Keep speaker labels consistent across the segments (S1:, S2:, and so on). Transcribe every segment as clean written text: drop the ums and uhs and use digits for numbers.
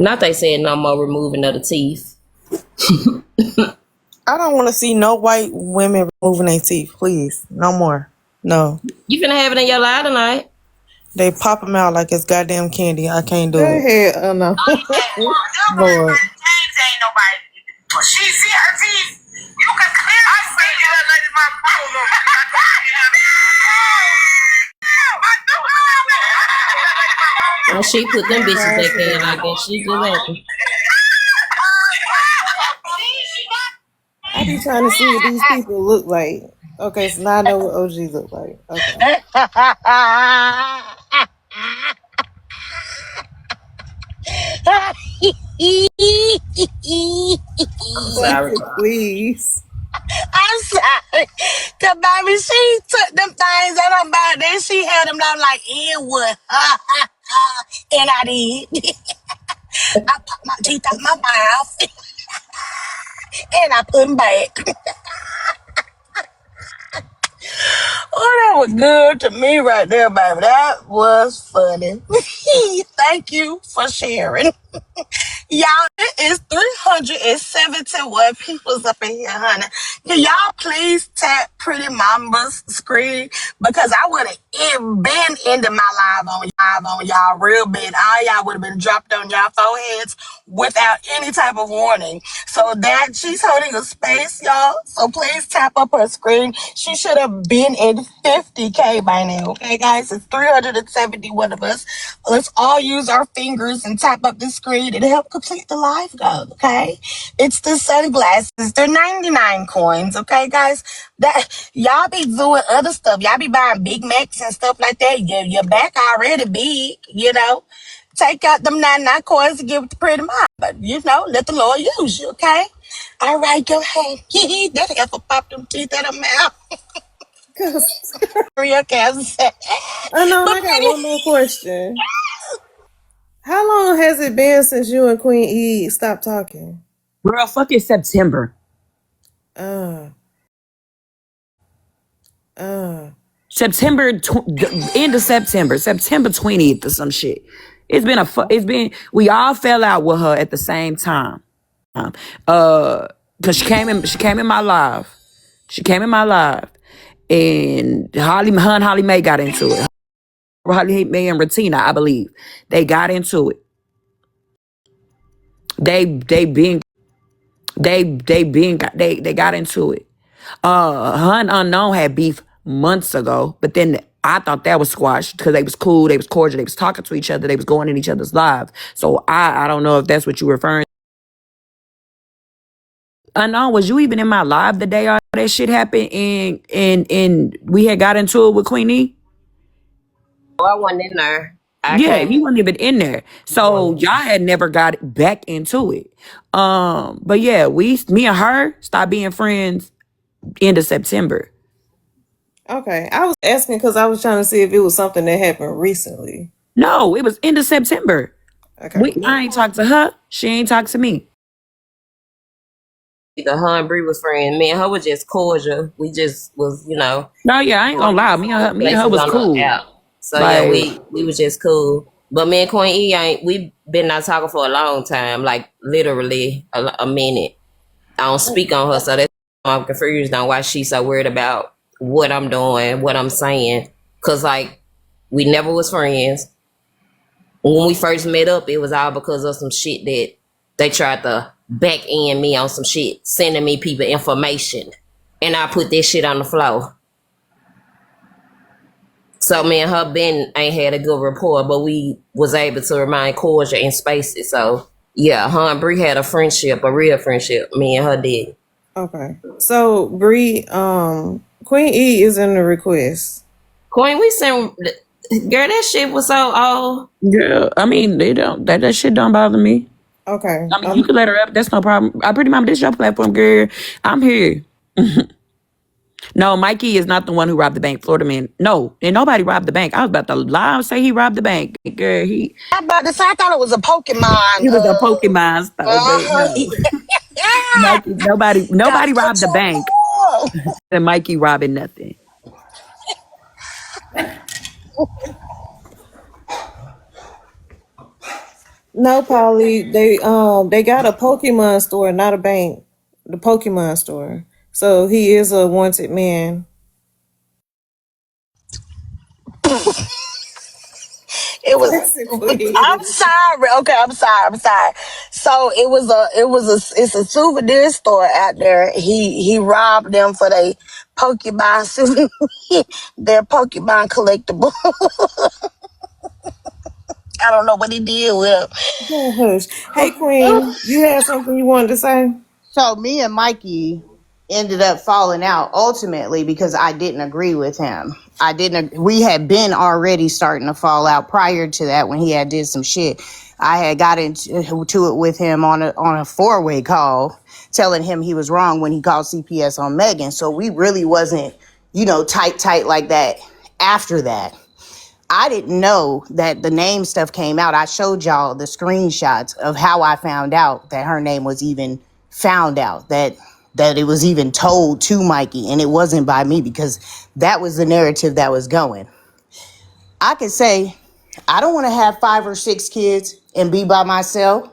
S1: Not they said no more removing of the teeth.
S2: I don't want to see no white women removing their teeth, please. No more. No.
S1: You finna have it in your life tonight.
S2: They pop them out like it's goddamn candy. I can't do
S3: Go
S2: it.
S3: ahead, no.
S2: Lord.
S4: She see her teeth. You can clearly see that lady my phone number.
S1: And she put them bitches back in like that. She just happy.
S3: I be trying to see what these people look like. Okay, so now I know what OG look like. Okay.
S1: Sorry.
S3: Please.
S4: I'm sorry. Cause baby, she took them things and I'm about then she had them down like Inwood. And I did. I popped my teeth out my mouth. And I put them back. Oh, that was good to me right there, baby. That was funny. Thank you for sharing. Y'all, it is 371 people's up in here, honey. Can y'all please tap Pretty Mamba's screen? Because I would have been into my live on y'all real bad. All y'all would have been dropped on y'all foreheads without any type of warning. So that she's holding a space, y'all. So please tap up her screen. She should have been in 50K by now. Okay, guys? It's 371 of us. Let's all use our fingers and tap up the screen and help complete the live goal, okay? It's the sunglasses. They're 99 coins, okay, guys? That y'all be doing other stuff. Y'all be buying Big Macs and stuff like that. Your back already big, you know. Take out them 99 coins and give it to Pretty Mama. But, you know, let the Lord use you, okay? All right, go ahead. That heifer popped them teeth out of her mouth. Real cancer.
S3: I know, I got one more question. How long has it been since you and Queen E stopped talking?
S5: Girl, fucking September. September, end of September, September 20th or some shit. We all fell out with her at the same time. Cause she came in my live. She came in my live. And Holly Mae got into it. Holly Mae and Ratina, I believe. They got into it. They got into it. Her and Unknown had beef months ago, but then I thought that was squashed because they was cool, they was cordial, they was talking to each other, they was going in each other's lives. So I don't know if that's what you referring to. Unknown, was you even in my live the day all that shit happened and we had got into it with Queen E?
S1: Oh, I wasn't in there.
S5: He wasn't even in there. So y'all had never got back into it. But yeah, me and her stopped being friends end of September.
S3: Okay, I was asking because I was trying to see if it was something that happened recently.
S5: No, it was end of September.
S3: Okay.
S5: I ain't talked to her. She ain't talked to me.
S1: The her and Bree was friends. Me and her was just cordial. We just was, you know.
S5: No, yeah, I ain't gonna lie. Me and her was cool.
S1: So like, yeah, we was just cool. But me and Queen E we been not talking for a long time, like literally a minute. I don't speak on her, so that's why I'm confused on why she's so worried about what I'm doing, what I'm saying. Cause like we never was friends. When we first met up, it was all because of some shit that they tried to back end me on some shit, sending me people information. And I put this shit on the floor. So me and her ain't had a good rapport, but we was able to remain cordial in spaces. So yeah, her and Bree had a friendship, a real friendship. Me and her did.
S3: Okay. So Bree, Queen E is in the request.
S1: Queen, we sent girl, that shit was so old.
S5: Yeah, I mean that shit don't bother me.
S3: Okay.
S5: I mean you can let her up, that's no problem. I Pretty Mama, this your platform, girl. I'm here. No, Mikey is not the one who robbed the bank. Florida man. No, and nobody robbed the bank. I was about to lie and say he robbed the bank. Girl,
S4: I'm about to say, I thought it was a Pokemon.
S5: He was a Pokemon store, but no. Nobody robbed the bank. And Mikey robbing nothing.
S3: No, Polly. They got a Pokemon store, not a bank. The Pokemon store. So he is a wanted man.
S4: It was.
S3: Basically.
S4: I'm sorry. Okay, I'm sorry. I'm sorry. So it's a souvenir store out there. He robbed them for their Pokemon their Pokemon collectible. I don't know what he did with them.
S3: Go hush. Hey Queen, you had something you wanted to say?
S6: So me and Mikey ended up falling out ultimately because I didn't agree with him. I didn't. We had been already starting to fall out prior to that when he had did some shit. I had got into it with him on a four-way call, telling him he was wrong when he called CPS on Megan. So we really wasn't, tight like that. After that, I didn't know that the name stuff came out. I showed y'all the screenshots of how I found out that her name was even found out, that it was even told to Mikey, and it wasn't by me because that was the narrative that was going. I could say I don't want to have 5 or 6 kids and be by myself.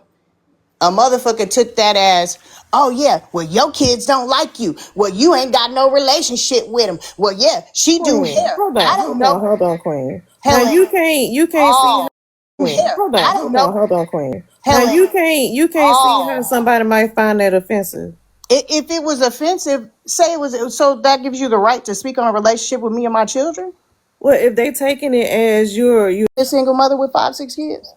S6: A motherfucker took that as, oh yeah, well your kids don't like you. Well, you ain't got no relationship with them. Well, yeah, she do
S3: Queen,
S6: hair.
S3: hold
S6: I
S3: on,
S6: don't
S3: hold on,
S6: know.
S3: hold on, Queen. Now
S6: Helen,
S3: you can't see
S6: oh,
S3: how Queen.
S6: hair.
S3: Hold
S6: I
S3: on,
S6: don't
S3: hold on,
S6: know.
S3: hold on, Queen. Now
S6: Helen,
S3: you can't see how
S6: oh.
S3: somebody might find that offensive.
S6: If it was offensive, say it was, so that gives you the right to speak on a relationship with me and my children?
S3: Well, if they taking it as you
S6: A single mother with 5, 6 kids?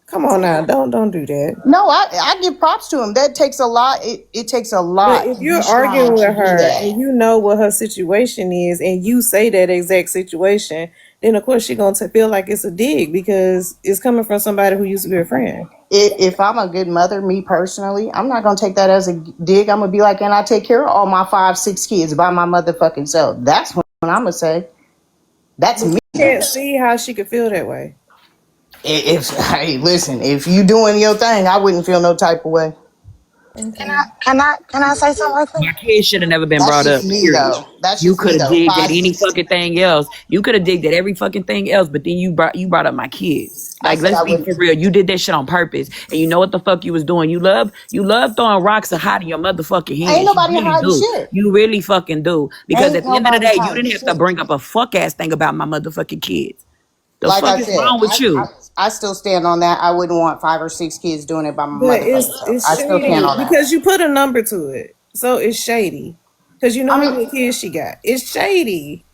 S3: come on now, don't do that.
S6: No, I give props to him. That takes a lot. It takes a
S3: But
S6: lot
S3: if
S6: to be
S3: you're
S6: strong
S3: arguing
S6: to
S3: with
S6: do
S3: her and
S6: that.
S3: you know what her situation is, and you say that exact situation, then of course she gonna feel like it's a dig because it's coming from somebody who used to be a friend.
S6: If I'm a good mother, me personally, I'm not gonna take that as a dig. I'm gonna be like, and I take care of all my 5, 6 kids by my motherfucking self. That's when I'm gonna say that's
S3: But
S6: me.
S3: you can't see how she could feel that way.
S6: If hey, listen, if you doing your thing, I wouldn't feel no type of way.
S3: Okay.
S4: Can I say something real quick?
S5: My kids should have never been
S6: That's
S5: brought
S6: just
S5: up,
S6: me
S5: period.
S6: though. That's
S5: You
S6: just
S5: could
S6: me
S5: have
S6: though.
S5: digged at
S6: Five,
S5: any
S6: 6.
S5: fucking thing else. You could have digged at every fucking thing else, but then you brought up my kids.
S6: I
S5: Like,
S6: said
S5: let's
S6: I
S5: be
S6: wouldn't.
S5: for real. You did that shit on purpose. And you know what the fuck you was doing. You love throwing rocks and hiding your motherfucking
S6: Ain't
S5: hands. You
S6: nobody
S5: really
S6: hiding
S5: do.
S6: shit.
S5: You really fucking do. Because
S6: Ain't
S5: at the end of the
S6: nobody
S5: day, you
S6: hiding
S5: didn't have to
S6: shit.
S5: bring up a fuck ass thing about my motherfucking kids. The
S6: Like
S5: fuck
S6: I
S5: is
S6: said,
S5: wrong with you?
S6: I still stand on that. I wouldn't want 5 or 6 kids doing it by my
S3: But
S6: motherfucking self.
S3: it's
S6: I still stand
S3: shady
S6: on that.
S3: because you put a number to it, so it's shady. Because you know
S6: I
S3: how
S6: mean,
S3: many kids she got. It's shady.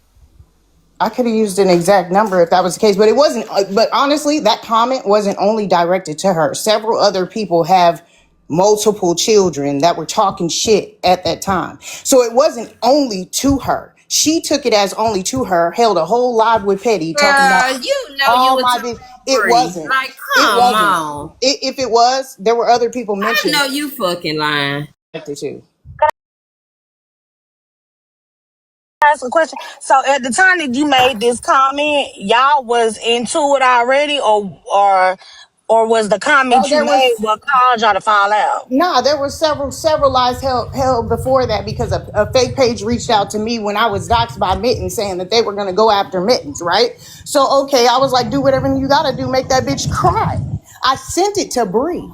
S6: I could have used an exact number if that was the case, but it wasn't. But honestly, that comment wasn't only directed to her. Several other people have multiple children that were talking shit at that time. So it wasn't only to her. She took it as only to her, held a whole live with Petty talking about
S1: Girl, you know you
S6: all
S1: were
S6: my
S1: talking
S6: business. It
S1: free.
S6: wasn't.
S1: Like,
S6: It
S1: come
S6: wasn't.
S1: on.
S6: If it was, there were other people
S1: I
S6: mentioned
S1: know you fucking lying.
S6: too.
S4: Ask a question. So at the time that you made this comment, y'all was into it already, or was the comment
S6: Oh,
S4: you
S6: there
S4: made
S6: was.
S4: what caused y'all to fall out?
S6: Nah, there were several lies held before that because a fake page reached out to me when I was doxxed by Mittens saying that they were gonna go after Mittens, right? So okay, I was like, do whatever you gotta do, make that bitch cry. I sent it to Bree.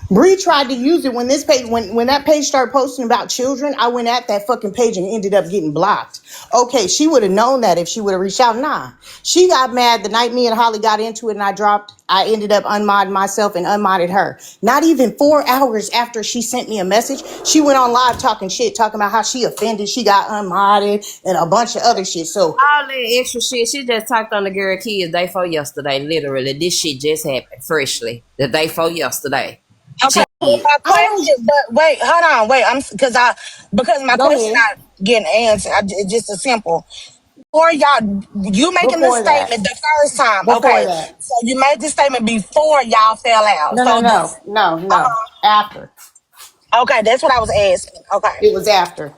S6: Bree tried to use it when this page when that page started posting about children. I went at that fucking page and ended up getting blocked. Okay, she would have known that if she would have reached out. Nah, she got mad the night me and Holly got into it and I dropped. I ended up unmodding myself and unmodded her. Not even 4 hours after she sent me a message, she went on live talking shit, talking about how she offended, she got unmodded and a bunch of other shit. So
S1: All that extra shit, she just talked on the girl kids day before yesterday. Literally, this shit just happened freshly. The day before yesterday.
S4: Okay,
S1: She
S4: well,
S1: did.
S4: my
S6: I don't.
S4: question, but wait, hold on, wait. Because my
S6: Go
S4: question
S6: ahead.
S4: not getting answered. It's just a simple. Or y'all, you making the
S6: Before that.
S4: statement the first time.
S6: Before
S4: Okay,
S6: that.
S4: so you made the statement before y'all fell out.
S6: No, no,
S4: So
S6: no,
S4: this,
S6: no, no. After.
S4: okay, that's what I was asking. Okay.
S6: It was after.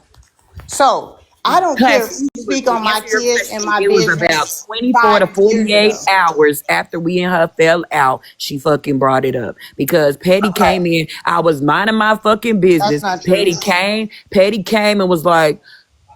S6: So I don't care if you
S5: Classically,
S6: speak on
S5: to
S6: my
S5: answer your
S6: kids and
S5: question,
S6: my
S5: it was about
S6: business
S5: 24 to
S6: 5 years
S5: 48
S6: ago.
S5: hours after we and her fell out, she fucking brought it up. Because Petty
S6: Okay.
S5: came in, I was minding my fucking
S6: That's
S5: business.
S6: not true.
S5: Petty came and was like,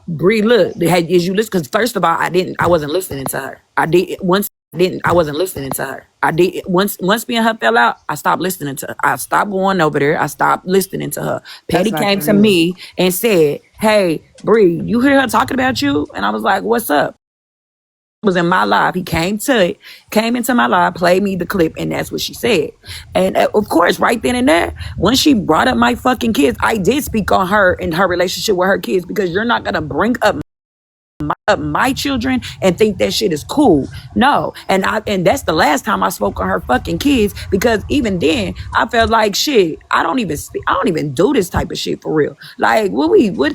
S5: Bree, look, is you listen? Because first of all, I wasn't listening to her. I did once I wasn't listening to her. I did once me and her fell out, I stopped listening to her. I stopped going over there. I stopped listening to her.
S6: That's
S5: Petty
S6: not
S5: came
S6: for
S5: to
S6: me.
S5: me and said, "Hey, Bree, you hear her talking about you?" And I was like, "What's up?" Was in my live. He came into my live, played me the clip, and that's what she said. And of course, right then and there, when she brought up my fucking kids, I did speak on her and her relationship with her kids, because you're not gonna bring up my children and think that shit is cool. No. And that's the last time I spoke on her fucking kids, because even then I felt like shit, I don't even do this type of shit for real. Like what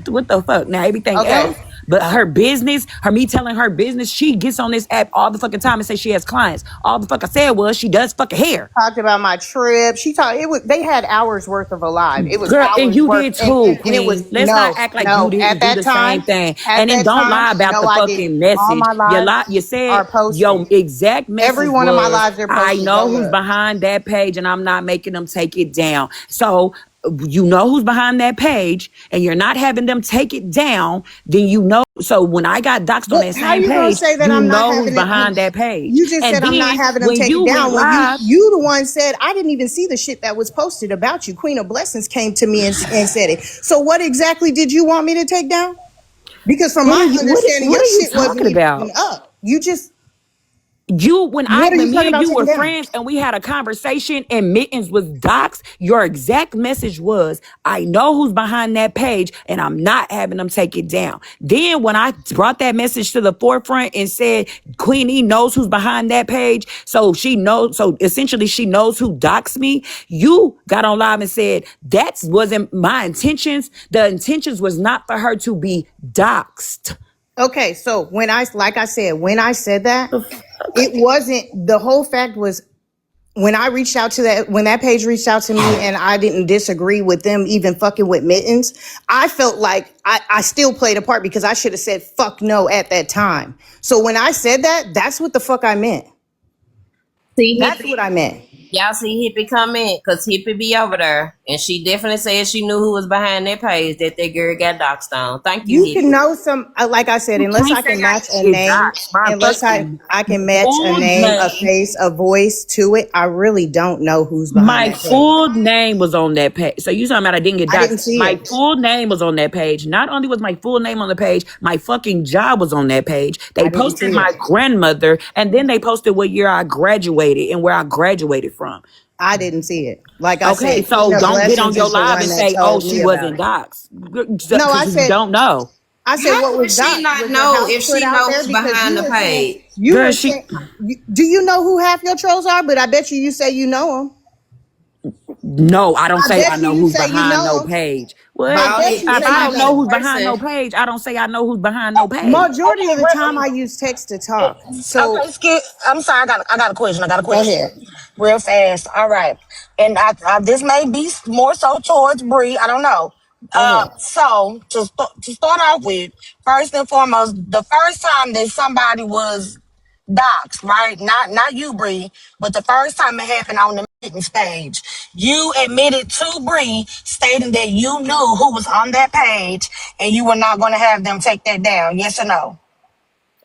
S5: the fuck? Now everything
S6: Okay.
S5: else, but her business, me telling her business, she gets on this app all the fucking time and say she has clients. All the fuck I said was she does fucking hair.
S6: Talked about my trip. She talked. It was. They had hours worth of a live. It was
S5: Girl, and
S6: hours
S5: you
S6: worth,
S5: did too,
S6: and it was
S5: Queen. Let's not act like you
S6: at
S5: didn't do
S6: that
S5: the
S6: time.
S5: same thing.
S6: At
S5: And then
S6: that
S5: don't
S6: time,
S5: lie about
S6: no,
S5: the
S6: I
S5: fucking
S6: didn't. All
S5: message.
S6: my lives
S5: You said
S6: are posted.
S5: your exact
S6: Every
S5: message
S6: one of my
S5: was,
S6: lives are
S5: I
S6: posted.
S5: know
S6: Go
S5: who's
S6: look.
S5: behind that page and I'm not making them take it down. So you know who's behind that page and you're not having them take it down, then you know. So when I got doxxed on
S6: But
S5: that
S6: how
S5: same
S6: you gonna
S5: page,
S6: say that
S5: you
S6: I'm not
S5: know who's
S6: having it?
S5: behind that page.
S6: You just
S5: And
S6: said I'm not
S5: then
S6: having them
S5: when
S6: take it
S5: you went
S6: down. When
S5: live,
S6: you the one said I didn't even see the shit that was posted about you. Queen of Blessings came to me and said it. So what exactly did you want me to take down? Because from my understanding,
S5: what
S6: your
S5: are you
S6: shit wasn't
S5: talking
S6: even
S5: about?
S6: up. You just
S5: When
S6: what are you
S5: me
S6: talking
S5: and
S6: about
S5: you were
S6: taking down?
S5: friends and we had a conversation and Mittens was doxxed, your exact message was, I know who's behind that page and I'm not having them take it down. Then when I brought that message to the forefront and said Queenie knows who's behind that page, so essentially she knows who doxed me, you got on live and said that wasn't my intentions. The intentions was not for her to be doxxed.
S6: Okay, so when I said that, it wasn't the whole fact was when I reached out to when that page reached out to me and I didn't disagree with them even fucking with Mittens, I felt like I still played a part because I should have said fuck no at that time. So when I said that, that's what the fuck I meant.
S1: See
S6: That's
S1: Hippie,
S6: what I meant.
S1: y'all see Hippie come in because Hippie be over there, and she definitely said she knew who was behind that page that girl got doxxed on. Thank you,
S6: You can
S1: Hippie.
S6: know some, like I said,
S5: You
S6: unless
S5: can't
S6: I
S5: say
S6: can
S5: I
S6: match a
S5: didn't get
S6: name,
S5: doxxed. My
S6: unless
S5: fucking
S6: I can match a
S5: full
S6: name, a
S5: name.
S6: face, a voice to it, I really don't know who's behind
S5: My
S6: that page.
S5: full name was on that page. So you talking about I didn't get
S6: I didn't
S5: doxxed.
S6: see
S5: My
S6: it.
S5: full name was on that page. Not only was my full name on the page, my fucking job was on that page. They
S6: I didn't
S5: posted
S6: see
S5: my
S6: it.
S5: grandmother, and then they posted what year I graduated and where I graduated from.
S6: I didn't see it. Like I
S5: Okay,
S6: said, Queen
S5: so
S6: of
S5: don't get on
S6: Blessings
S5: your
S6: is the
S5: live
S6: one
S5: and
S6: that
S5: say, oh,
S6: told
S5: she
S6: me about
S5: wasn't
S6: it.
S5: doxxed.
S6: No,
S5: Because you don't know.
S6: I said,
S1: How
S6: what
S1: would
S6: was
S1: she
S6: doc?
S1: not
S6: Was your
S1: know
S6: house
S1: if
S6: put
S1: she
S6: out there?
S1: knows
S6: Because
S1: behind the page?
S6: you
S5: Girl,
S6: were saying, do you know who half your trolls are? But I bet you say you know them.
S5: no, I don't
S6: I
S5: say I
S6: bet
S5: know
S6: you
S5: who's
S6: say you
S5: behind no
S6: know them.
S5: page. What?
S6: I
S1: No,
S6: bet
S5: If
S6: you
S1: it
S6: say
S5: I
S6: you
S1: might
S5: don't
S1: be
S6: know
S5: know
S1: the
S6: them.
S5: who's behind no
S1: person.
S5: page, I don't say I know who's behind no page.
S6: Majority of
S4: Okay,
S6: the time
S4: really.
S6: I use text to talk. So
S4: Okay, Skip. I'm sorry. I got a question. I got a
S6: go
S4: question.
S6: ahead.
S4: Real fast. All right. And this may be more so towards Bree. I don't know.
S6: Go ahead.
S4: So to start off with, first and foremost, the first time that somebody was doxxed, right? Not you, Bree, but the first time it happened on the Mittens page, you admitted to Bree, stating that you knew who was on that page, and you were not going to have them take that down. Yes or no?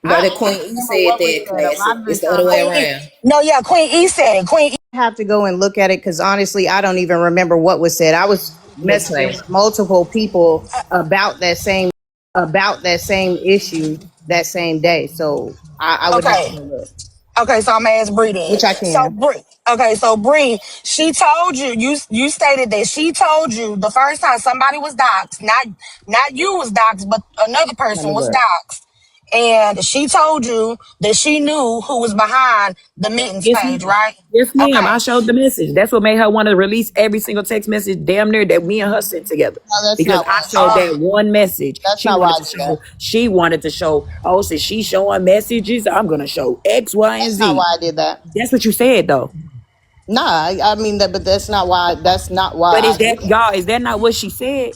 S1: No, the
S6: I
S1: Queen
S6: don't
S1: E
S6: remember
S1: said
S6: what was
S1: that,
S6: said. A
S1: classy.
S6: lot of the
S1: It's the other
S6: time
S1: way
S4: Queen E.
S1: around.
S4: No, yeah, Queen E said it. Queen E.
S6: I have to go and look at it because honestly, I don't even remember what was said. I was
S1: Yes,
S6: messaging
S1: class.
S6: with multiple people about that same issue that same day. So I would have to
S4: Okay.
S6: go look,
S4: Okay, so I'm gonna ask Bree then.
S6: which I
S4: So
S6: can.
S4: Bree, okay, so Bree, she told you, you stated that she told you the first time somebody was doxxed, not you was doxxed, but another
S6: Let
S4: person
S6: me
S4: was
S6: look.
S4: doxxed, and she told you that she knew who was behind the Mittens
S5: Yes,
S4: page,
S5: ma'am.
S4: right?
S5: Yes, ma'am. I
S4: Okay,
S5: showed the message. That's what made her want to release every single text message damn near that me and her sent together.
S6: No, that's
S5: Because
S6: not
S5: I
S6: why.
S5: showed that one message.
S6: That's not why I did that.
S5: She wanted to show, oh, since she's showing messages, I'm gonna show X, Y, and
S6: That's not
S5: Z.
S6: why I did that.
S5: That's what you said though.
S6: Nah, I mean that, but that's not why. That's not why
S5: But
S6: I did that.
S5: is that not what she said?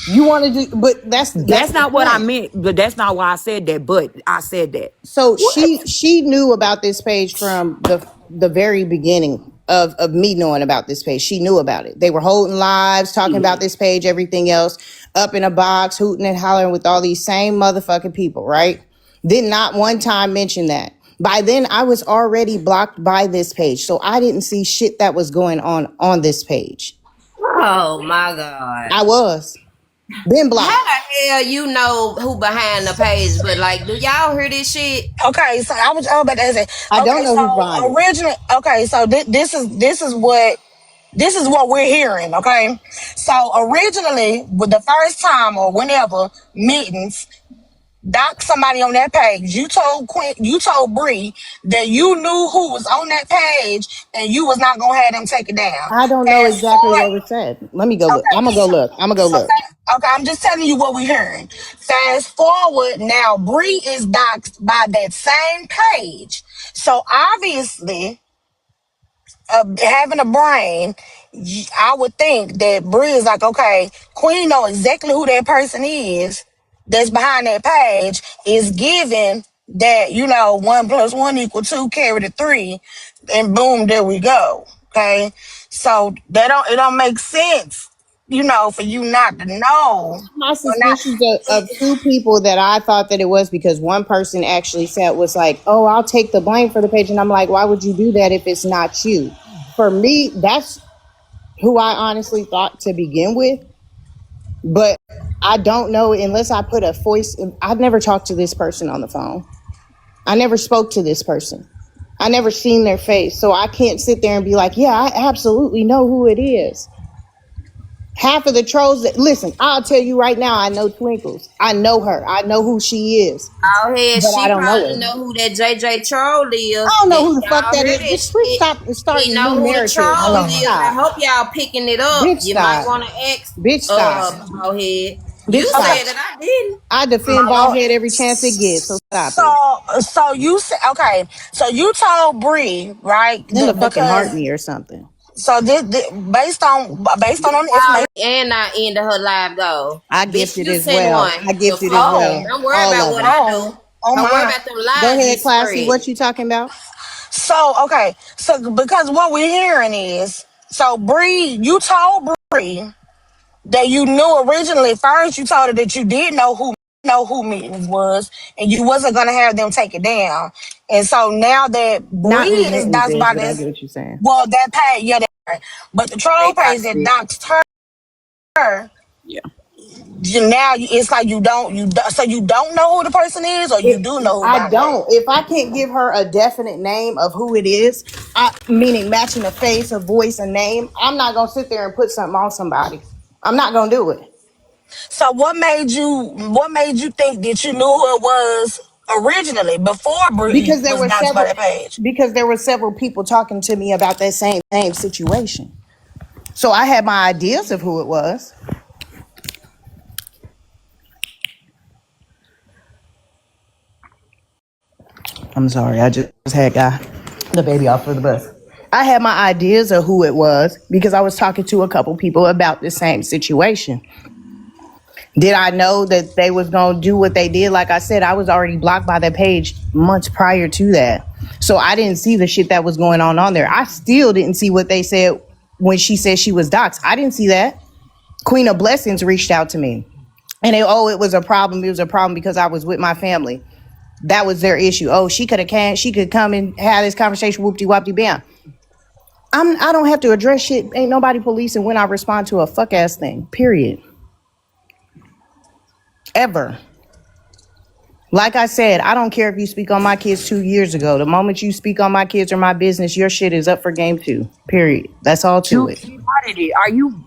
S6: You want to do, but that's
S5: That's
S6: the
S5: not what I
S6: point.
S5: meant. But that's not why I said that. But I said that.
S6: So
S5: What?
S6: she knew about this page from the very beginning of me knowing about this page. She knew about it. They were holding lives, talking about this page, everything else, up in a box, hooting and hollering with all these same motherfucking people, right? Did not one time mention that. By then, I was already blocked by this page, so I didn't see shit that was going on this page.
S1: Oh my God.
S6: I was been
S1: How
S6: blocked.
S1: the hell you know who behind the page? But like, do y'all hear this shit?
S4: Okay, so I was about to say.
S6: I don't
S4: Okay,
S6: know who's behind
S4: so
S6: it.
S4: originally, okay, so this is what we're hearing. Okay, so originally, with the first time or whenever meetings, doc somebody on that page. You told Bree that you knew who was on that page, and you was not gonna have them take it down.
S6: I don't know
S4: Fast
S6: exactly
S4: forward.
S6: what was said. Let me go look. I'm
S4: Okay,
S6: gonna go look. I'm gonna go look.
S4: okay, I'm just telling you what we're hearing. Fast forward now, Bree is doxxed by that same page. So obviously, having a brain, I would think that Bree is like, okay, Queen know exactly who that person is that's behind that page, is given that, 1 + 1 = 2, carry the 3, and boom, there we go. Okay. So it don't make sense, for you not to know.
S6: My
S4: Or not.
S6: suspicions of two people that I thought that it was, because one person actually said was like, "Oh, I'll take the blame for the page," and I'm like, "Why would you do that if it's not you?" For me, that's who I honestly thought to begin with, but I don't know unless I put a voice. I've never talked to this person on the phone. I never spoke to this person. I never seen their face, so I can't sit there and be like, "Yeah, I absolutely know who it is." Half of the trolls that listen, I'll tell you right now, I know Twinkles. I know her. I know who she is,
S1: Oh hell,
S6: but I
S1: she
S6: don't know
S1: probably
S6: her.
S1: know who that JJ troll is.
S6: I don't know
S1: That
S6: who the fuck
S1: y'all
S6: that
S1: hear
S6: is.
S1: that
S6: Bitch, please
S1: shit.
S6: stop
S1: He
S6: starting
S1: know
S6: new
S1: who the
S6: narratives.
S1: troll
S6: Bitch,
S1: is. I
S6: stop.
S1: hope y'all picking it up.
S6: Bitch,
S1: You might
S6: stop.
S1: want to ask
S6: Bitch, stop.
S1: bald head.
S6: Bitch,
S1: You
S6: stop.
S1: said that I didn't.
S6: I defend bald head every chance it gets, so stop it.
S4: So you said, okay. So you told Bree, right?
S6: Then the fucking
S4: Because
S6: heart me or something.
S4: so this based on the information.
S1: And I ended her live though.
S6: I
S1: Bitch,
S6: gifted
S1: you
S6: as
S1: sent
S6: well.
S1: one
S6: I gifted as
S1: before.
S6: well.
S4: Oh,
S1: Don't worry
S6: All
S1: about
S6: of
S1: what
S6: them.
S1: I do.
S4: oh
S1: Don't worry
S4: my.
S1: about them
S6: Go
S1: lies you
S6: ahead, Classy.
S1: spread.
S6: What you talking about?
S4: So okay. So because what we're hearing is, so Bree, you told Bree that you knew originally. First, you told her that you did know who Meetings was, and you wasn't gonna have them take it down. And so now that Bree
S6: Not who
S4: is
S6: mittens
S4: doxed
S6: is,
S4: by
S6: but I
S4: this,
S6: get what you're saying.
S4: well, that page, yeah, that right. But the troll
S1: They
S4: page
S1: doxed
S4: that
S1: it.
S4: doxed her,
S5: Yeah.
S4: now it's like so you don't know who the person is, or you do know who
S6: I
S4: by name.
S6: don't. If I can't give her a definite name of who it is, meaning matching a face, a voice, a name, I'm not gonna sit there and put something on somebody. I'm not gonna do it.
S4: So what made you think that you knew who it was originally before Bree
S6: Because there
S4: was
S6: were
S4: doxed by
S6: several
S4: that page?
S6: people talking to me about that same situation. So I had my ideas of who it was. I'm sorry, I just had the baby off for the bus. I had my ideas of who it was because I was talking to a couple people about the same situation. Did I know that they was gonna do what they did? Like I said, I was already blocked by that page months prior to that. So I didn't see the shit that was going on there. I still didn't see what they said when she said she was doxxed. I didn't see that. Queen of Blessings reached out to me. And it was a problem. It was a problem because I was with my family. That was their issue. Oh, she could come and have this conversation, whoopty whoopty bam. I don't have to address shit. Ain't nobody policing when I respond to a fuck ass thing. Period. Ever. Like I said, I don't care if you speak on my kids 2 years ago. The moment you speak on my kids or my business, your shit is up for game 2. Period. That's all to
S5: You
S6: it.
S5: started it. Are you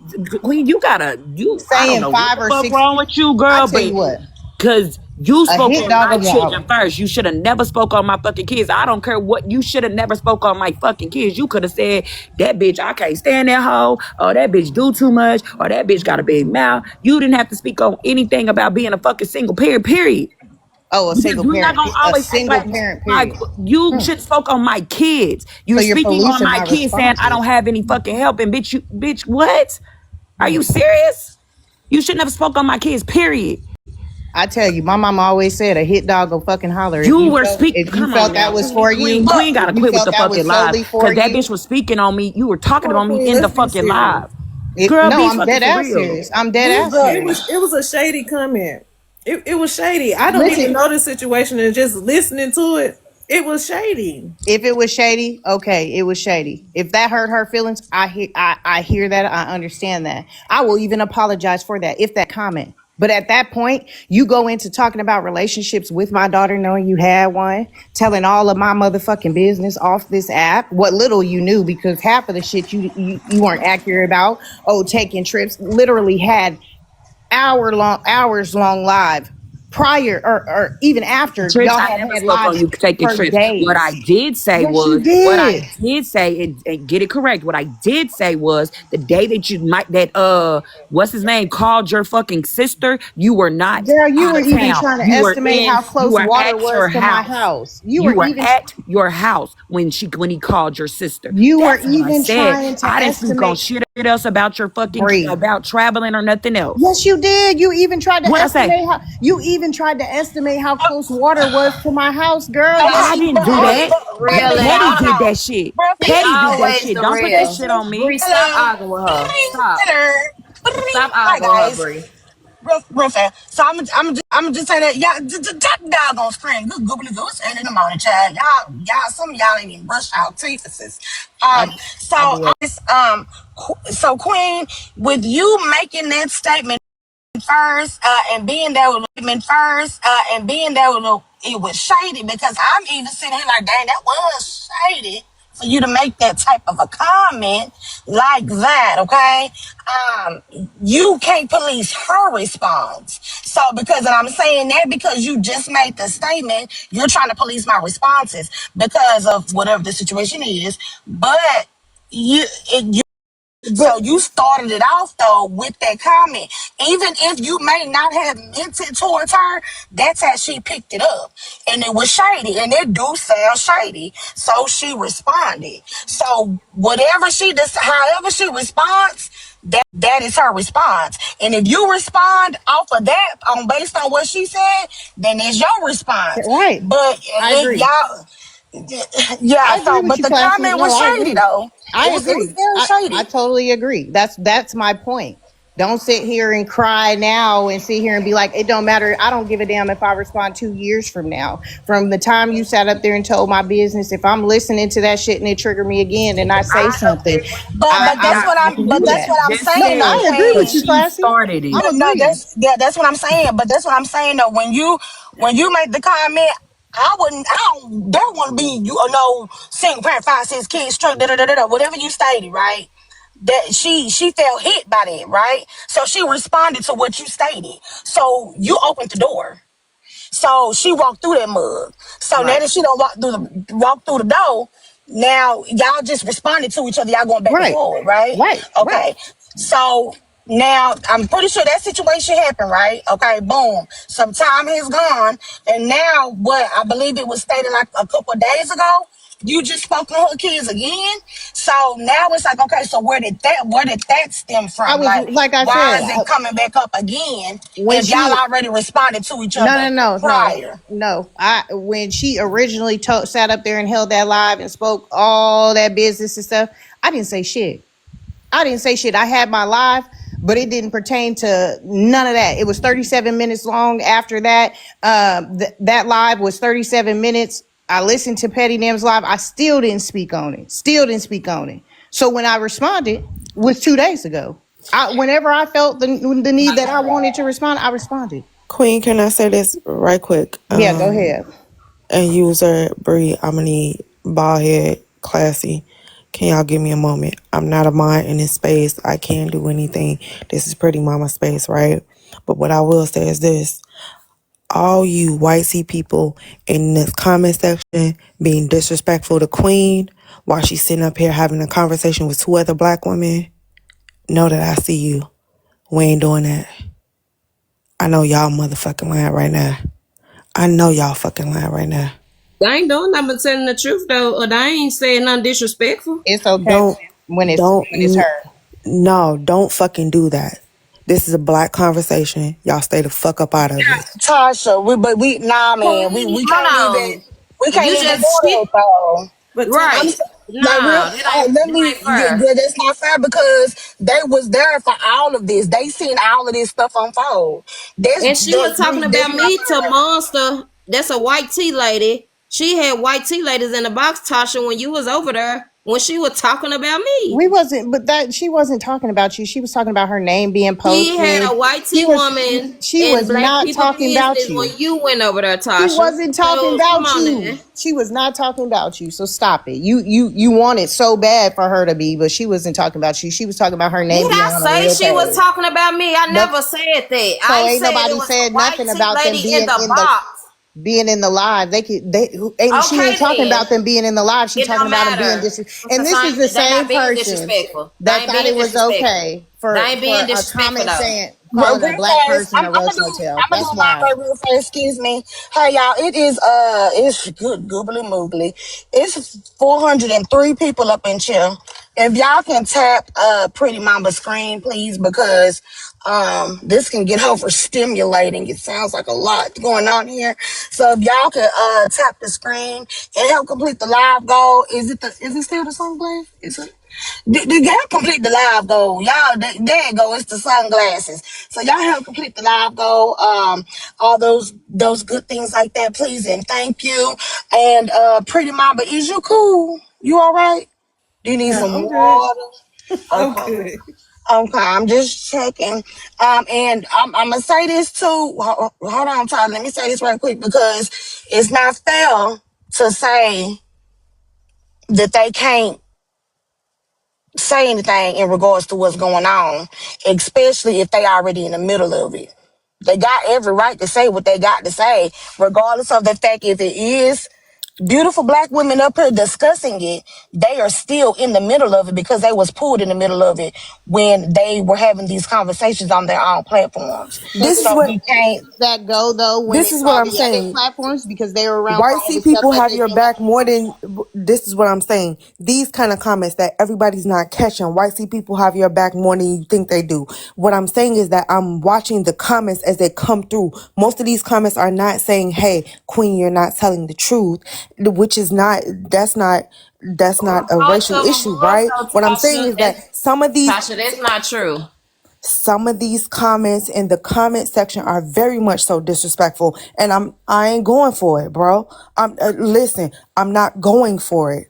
S5: Queen? I don't
S6: Saying
S5: know what
S6: 5
S5: the
S6: or
S5: fuck
S6: 6
S5: wrong with you,
S6: I
S5: girl,
S6: tell
S5: but
S6: you what,
S5: because you
S6: a
S5: spoke
S6: hit
S5: on
S6: dog
S5: my
S6: will
S5: children
S6: holler.
S5: first. You should have never spoke on my fucking kids. I don't care what you should have never spoke on my fucking kids. You could have said that bitch, I can't stand that hoe, or that bitch do too much, or that bitch got a big mouth. You didn't have to speak on anything about being a fucking single parent, period.
S6: Oh, a
S5: Because
S6: single
S5: you're not
S6: parent.
S5: gonna
S6: A
S5: always act
S6: single
S5: like
S6: parent,
S5: like
S6: period.
S5: you should spoke on my kids.
S6: So
S5: You're
S6: you're
S5: speaking on
S6: policing
S5: my
S6: my
S5: kids saying I don't
S6: responses.
S5: have any fucking help. And bitch, what? Are you serious? You should never spoke on my kids, period.
S6: I tell you, my mama always said a hit dog will fucking holler. If
S5: You
S6: you
S5: were
S6: felt
S5: speak.
S6: if you
S5: Come on
S6: felt that
S5: now,
S6: was for
S5: Queen.
S6: you,
S5: Queen
S6: if
S5: gotta
S6: you
S5: quit with
S6: felt
S5: the
S6: that
S5: fucking
S6: was
S5: lies,
S6: solely for
S5: because that
S6: you,
S5: bitch was speaking on me. You were talking
S3: Come on,
S5: about me
S3: Queen,
S5: in the
S3: let's be
S5: fucking
S3: serious.
S5: live. Girl,
S6: no,
S5: be
S6: I'm
S5: fucking
S6: dead
S5: for
S6: ass
S5: real.
S6: serious. I'm dead
S3: It,
S6: ass
S3: it
S6: serious.
S3: was it was a shady comment. It was shady. I don't even
S6: Listen,
S3: know the situation, and just listening to it, It was shady.
S6: If it was shady, okay, it was shady. If that hurt her feelings, I hear that. I understand that. I will even apologize for that if that comment. But at that point, you go into talking about relationships with my daughter, knowing you had one, telling all of my motherfucking business off this app. What little you knew, because half of the shit you weren't accurate about. Oh, taking trips. Literally had hours long live prior or even after
S5: Trips.
S6: y'all
S5: I
S6: had
S5: never
S6: had
S5: spoke on
S6: lives
S5: you taking
S6: for
S5: trips. What I
S6: days.
S5: did say
S6: Yes, you
S5: was, what I
S6: did.
S5: did say, and get it correct. What I did say was the day that you might what's his name called your fucking sister. You were not
S6: Girl, you
S5: out
S6: were
S5: of
S6: even
S5: town.
S6: trying to estimate how
S5: You
S6: close
S5: were
S6: water
S5: at
S6: was
S5: your
S6: to my
S5: house.
S6: house.
S5: You were at your house when he called your sister.
S6: You were
S5: That's what I
S6: even
S5: said.
S6: trying to
S5: I didn't speak on
S6: estimate,
S5: shit else about your fucking
S6: Bree.
S5: about traveling or nothing else.
S6: Yes, you did.
S5: What I say?
S6: You even tried to estimate how close water was to my house, girl.
S4: Okay,
S5: I didn't do that.
S1: Really,
S5: Petty
S1: hold
S5: did
S1: on.
S5: that shit.
S1: He
S5: Petty did that
S1: always
S5: shit.
S1: the
S5: Don't put that
S1: real.
S5: shit on me.
S1: Bree, stop
S4: hello.
S1: arguing with her. Stop. Stop
S4: Hi
S1: arguing with her,
S4: guys.
S1: Bree.
S4: Real fast. So I'm just saying that that doggone screen. Good googly goose ain't in the morning, child. Some of y'all ain't even brushed out teethuses.
S6: I
S4: So
S6: I do it.
S4: so Queen, with you making that statement first, and being there with it was shady because I'm even sitting here like, dang, that was shady for you to make that type of a comment like that, okay? You can't police her response. So because, and I'm saying that because you just made the statement, you're trying to police my responses because of whatever the situation is. But you
S6: But
S4: so you started it off though with that comment. Even if you may not have meant it towards her, that's how she picked it up. And it was shady. And it do sound shady. So she responded. So whatever she does, however she responds, that is her response. And if you respond off of that on based on what she said, then it's your response.
S6: right,
S4: But
S6: I agree.
S4: y'all yeah,
S6: I agree
S4: so
S6: with
S4: but
S6: you,
S4: the
S6: Classy.
S4: comment
S6: No,
S4: was
S6: I
S4: shady
S6: agree.
S4: though.
S6: I
S4: It was
S6: agree.
S4: very
S6: I
S4: shady.
S6: totally agree. That's my point. Don't sit here and cry now and sit here and be like, it don't matter. I don't give a damn if I respond 2 years from now. From the time you sat up there and told my business, if I'm listening to that shit and it trigger me again and I say
S5: I
S6: something,
S5: agree with
S4: But
S5: what
S4: but that's what
S6: I
S4: I'm
S6: can
S4: but
S6: do
S4: that's
S6: that.
S4: what I'm
S5: just
S6: No,
S4: saying though,
S5: said,
S6: I agree
S5: but
S6: with
S4: Queen.
S6: you,
S5: she
S6: Classy.
S5: started it.
S6: I
S4: No,
S6: agree.
S4: that's what I'm saying. But that's what I'm saying though. When you make the comment, don't want to be single parent, 5, 6 kids, straight, whatever you stated, right? That she felt hit by that, right? So she responded to what you stated. So you opened the door. So she walked through that mug. So now
S5: Right.
S4: that she don't walk through the door, now y'all just responded to each other. Y'all going back and
S6: Right.
S4: forward, right?
S6: Right. Right.
S4: Okay. So now I'm pretty sure that situation happened, right? Okay, boom. Some time has gone, and now what I believe it was stated like a couple of days ago. You just spoke to her kids again. So now it's like, okay, so where did that stem
S6: I
S4: from?
S6: was
S4: Like,
S6: like I
S4: why
S6: said,
S4: is it coming back up again
S6: when
S4: if y'all
S6: she
S4: already responded to each
S6: no,
S4: other
S6: no, no, no,
S4: prior?
S6: no. I when she originally sat up there and held that live and spoke all that business and stuff, I didn't say shit. I didn't say shit. I had my live, but it didn't pertain to none of that. It was 37 minutes long. After that, that live was 37 minutes. I listened to Petty Nim's live. I still didn't speak on it. Still didn't speak on it. So when I responded, was 2 days ago. Whenever I felt the need that I wanted to respond, I responded.
S2: Queen, can I say this right quick?
S6: Yeah, go ahead.
S2: And user Bree, I'm gonna need bald head, classy. Can y'all give me a moment? I'm not a mod in this space. I can't do anything. This is Pretty Mama space, right? But what I will say is this. All you white C people in this comment section being disrespectful to Queen while she's sitting up here having a conversation with 2 other black women, know that I see you. We ain't doing that. I know y'all motherfucking lying right now. I know y'all fucking lying right now.
S1: They ain't doing nothing but telling the truth though, or they ain't saying nothing disrespectful.
S6: It's okay
S2: Don't,
S6: when it's her.
S2: no, don't fucking do that. This is a black conversation. Y'all stay the fuck up out of it.
S4: Tasha, nah, man,
S1: Queen, hold on.
S4: we can't
S1: You
S4: even do
S1: just
S4: that
S1: she
S4: though.
S3: But
S4: I'm
S1: right.
S4: like real.
S1: No, that ain't
S4: Let
S1: that
S4: me.
S1: ain't fair.
S4: That's not fair because they was there for all of this. They seen all of this stuff unfold.
S1: And she was talking
S4: That's
S1: about
S4: not
S1: me to
S4: fair.
S1: Monster. That's a white tea lady. She had white tea ladies in the box, Tasha, when you was over there when she was talking about me.
S6: We wasn't, but that she wasn't talking about you. She was talking about her name being
S1: She had
S6: posted.
S1: a white
S6: She
S1: tea
S6: was
S1: woman
S6: she
S1: in
S6: was
S1: black
S6: not
S1: people
S6: talking about
S1: business
S6: you.
S1: when you went over there,
S6: She
S1: Tasha.
S6: wasn't talking
S1: So come
S6: about
S1: on
S6: you.
S1: now.
S6: She was not talking about you. So stop it. You wanted so bad for her to be, but she wasn't talking about you. She was talking about her name
S1: Did
S6: being
S1: I
S6: on a
S1: say
S6: real
S1: she was
S6: page.
S1: talking about me? I
S6: Nope.
S1: never said that.
S6: So
S1: I
S6: ain't
S1: said it
S6: nobody
S1: was a
S6: said
S1: white
S6: nothing
S1: tea
S6: about them
S1: lady in the box.
S6: being in the live. And she ain't
S1: Okay
S6: talking
S1: then.
S6: about them being in the live. She
S1: It
S6: talking
S1: don't
S6: about them being
S1: matter.
S6: disrespectful.
S1: It's the
S6: And this is
S1: same.
S6: the
S1: They
S6: same
S1: not being
S6: person
S1: disrespectful. They
S6: that
S1: ain't
S6: thought
S1: being
S6: it was
S1: disrespectful.
S6: okay
S1: They
S6: for
S1: ain't being
S6: a
S1: disrespectful
S6: comment
S1: though.
S6: saying calling a
S4: Real
S6: black
S4: fast,
S6: person a
S4: I'm
S6: roach
S4: gonna do
S6: motel.
S4: I'm gonna
S6: That's
S4: do my
S6: wild.
S4: part real fast. Excuse me. Hey y'all, it is it's good goobly moogly. It's 403 people up in chill. If y'all can tap Pretty Mamba screen, please, because this can get overstimulating. It sounds like a lot going on here. So if y'all can tap the screen and help complete the live goal. Is it still the song playing? Is it? The y'all complete the live goal. Y'all, there you go. It's the sunglasses. So y'all help complete the live goal. All those good things like that, please and thank you. And Pretty Mama, is you cool? You all right? Do you need
S3: Yeah,
S4: some
S3: I'm good.
S4: water?
S3: I'm
S4: Okay.
S3: good.
S4: Okay, I'm just checking. And I'm gonna say this too. Hold on, Todd. Let me say this right quick because it's not fair to say that they can't say anything in regards to what's going on, especially if they already in the middle of it. They got every right to say what they got to say, regardless of the fact if it is beautiful black women up here discussing it, they are still in the middle of it because they was pulled in the middle of it when they were having these conversations on their own platforms.
S6: But
S2: This is
S6: see,
S4: So
S2: what
S4: we can't.
S6: does that go though when
S2: this
S6: it's
S2: is what
S6: all
S2: I'm
S6: the other
S2: saying.
S6: platforms because they were around for
S2: White
S6: all
S2: C
S6: the stuff
S2: people
S6: that
S2: have
S6: they
S2: your
S6: feel like.
S2: back more than this is what I'm saying. These kind of comments that everybody's not catching. White C people have your back more than you think they do. What I'm saying is that I'm watching the comments as they come through. Most of these comments are not saying, "Hey, Queen, you're not telling the truth," which is not that's not a
S1: Most
S2: racial
S1: of them
S2: issue,
S1: was
S2: right?
S1: though,
S2: What I'm saying
S1: Tasha.
S2: is that
S1: Tasha, that's not true.
S2: some of these comments in the comment section are very much so disrespectful, and I ain't going for it, bro. I'm listen, I'm not going for it.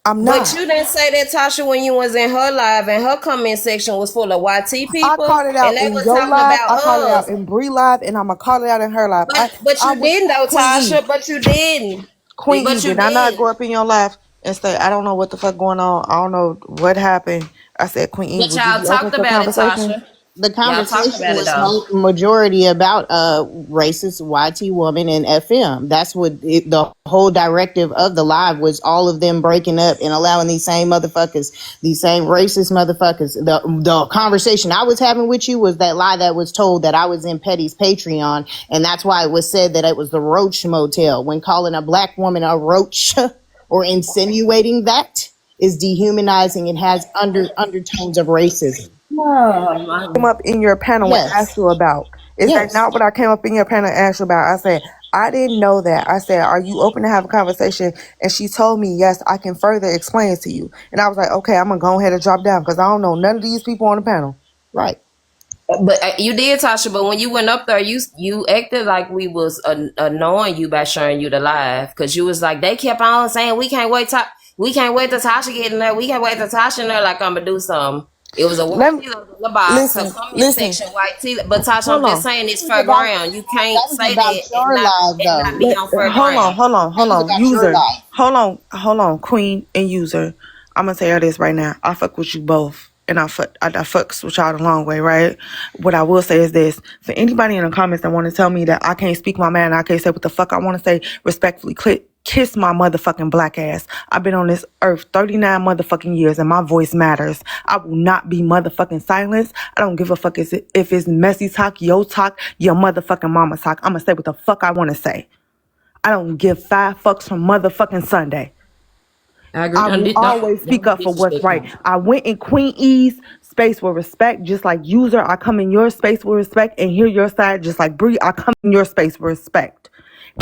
S2: I'm
S1: But
S2: not.
S1: you didn't say that, Tasha, when you was in her live and her comment section was full of YT
S2: I
S1: people
S2: called it
S1: and
S2: out
S1: they
S2: in
S1: were
S2: your
S1: talking
S2: live.
S1: about
S2: I called it out
S1: us.
S2: in Bree live, and I'm gonna call it out in her live.
S1: But
S2: I
S1: you
S2: would
S1: didn't though,
S2: Queen E,
S1: Tasha. But you didn't.
S2: Queen E.
S1: But you
S2: Did I not
S1: didn't.
S2: go up in your live and say I don't know what the fuck going on? I don't know what happened. I said, Queen E,
S1: But
S2: would you
S1: y'all
S2: be open
S1: talked
S2: for
S1: about it,
S2: conversation?
S1: Tasha.
S6: The
S1: Y'all talked
S6: conversation
S1: about it
S6: was
S1: though.
S6: majority about racist YT woman and FM. That's what the whole directive of the live was. All of them breaking up and allowing these same motherfuckers, these same racist motherfuckers. The conversation I was having with you was that lie that was told that I was in Petty's Patreon, and that's why it was said that it was the Roach Motel. When calling a black woman a roach or insinuating that is dehumanizing and has undertones of racism.
S1: Oh
S2: Came
S1: my.
S2: up in your panel and asked
S6: Yes.
S2: you about. Is that
S6: Yes.
S2: not what I came up in your panel and asked you about? I said, I didn't know that. I said, are you open to have a conversation? And she told me, yes, I can further explain it to you. And I was like, okay, I'm going to go ahead and drop down because I don't know none of these people on the panel.
S6: Right.
S1: But you did, Tasha. But when you went up there, you acted like we was annoying you by showing you the live because you was like they kept on saying we can't wait to Tasha get in there. We can't wait to Tasha in there like I'm gonna do something. It was a white
S2: Let me,
S1: tea in the box, her comment
S2: listen.
S1: section, white tea. But Tasha, I'm
S2: Hold
S1: just
S2: on.
S1: saying it's
S6: That was
S1: fair
S6: about
S1: ground. You can't
S6: that was
S1: say
S6: about
S1: that
S6: your live
S1: and not be
S6: though.
S1: on fair
S2: Hold on,
S1: ground.
S2: hold on,
S6: That
S2: hold
S6: was
S2: on.
S6: about your
S2: User.
S6: live.
S2: Hold on, Queen and User. I'm gonna tell you this right now. I fuck with you both. And I fucks with y'all the long way, right? What I will say is this. For anybody in the comments that want to tell me that I can't speak my mind, I can't say what the fuck I want to say, respectfully, kiss my motherfucking black ass. I've been on this earth 39 motherfucking years and my voice matters. I will not be motherfucking silenced. I don't give a fuck if it's messy talk, your motherfucking mama talk. I'm gonna say what the fuck I want to say. I don't give 5 fucks from motherfucking Sunday.
S1: I agree.
S2: I will always speak
S1: Don't
S2: up for what's
S1: disrespect
S2: right.
S1: her.
S2: I went in Queen E's space with respect, just like User. I come in your space with respect and hear your side, just like Bree. I come in your space with respect.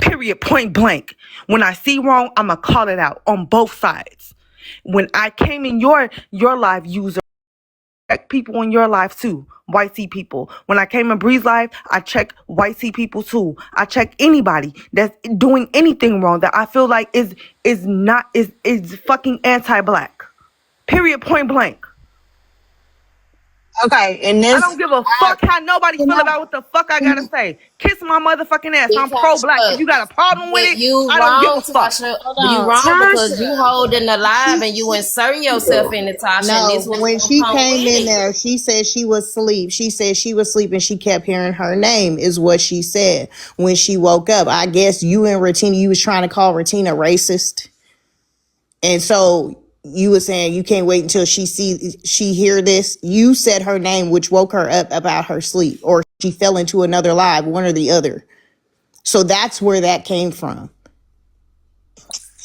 S2: Period. Point blank. When I see wrong, I'ma call it out on both sides. When I came in your live, User, people in your life too. White C people. When I came in Bree's life, I check white C people too. I check anybody that's doing anything wrong that I feel like is fucking anti-black. Period. Point blank.
S4: Okay, and
S2: I
S4: this,
S2: don't give a fuck how nobody feel about what the fuck I gotta say. Kiss my motherfucking ass. I'm pro-black. If
S1: Tasha,
S2: you got a problem with it,
S1: you
S2: I don't give
S1: wrong,
S2: a fuck.
S1: Tasha.
S6: Hold
S1: You
S6: on.
S1: wrong because you
S6: Tasha.
S1: holding the live and you inserting yourself in it, Tasha, and this
S6: No,
S1: was
S6: when
S1: gonna
S6: she
S1: come
S6: came
S1: with
S6: in
S1: it.
S6: there, she said she was asleep. She said she was asleep and she kept hearing her name, is what she said when she woke up. I guess you and Ratina, you was trying to call Ratina racist. And so you were saying you can't wait until she hear this. You said her name, which woke her up about her sleep, or she fell into another live, one or the other. So that's where that came from.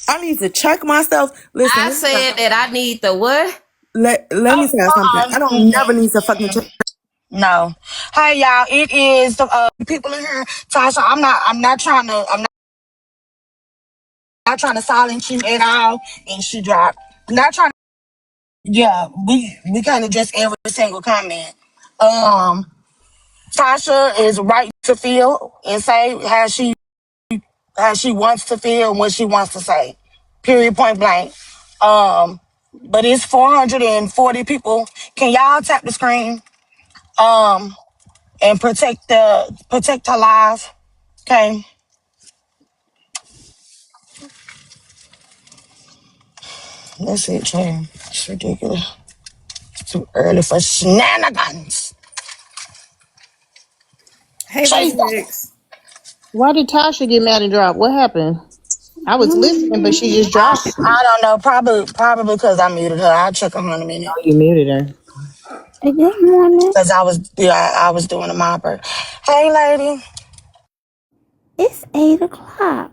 S2: I need to check myself. Listen,
S1: I said that I need the what?
S2: let me say something. I don't never need to fucking check.
S4: no. Hey y'all, it is the people in here. Tasha, I'm not trying to silence you at all. And she dropped. Not trying. Yeah, we kind of just every single comment. Tasha is right to feel and say how she wants to feel and what she wants to say. Period. Point blank. But it's 440 people. Can y'all tap the screen? And protect her lives. Okay. That's it, Jane. It's ridiculous. It's too early for shenanigans.
S3: Hey, Lady
S4: Jesus.
S3: X.
S6: Why did Tasha get mad and drop? What happened? I was listening, but she just dropped.
S4: I don't know. Probably because I muted her. I'll check her in a minute.
S6: You muted her.
S7: Good morning.
S4: Because I was doing a mopper. Hey, lady.
S7: It's 8 o'clock.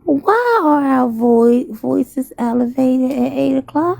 S7: Why are our voices elevated at 8 o'clock?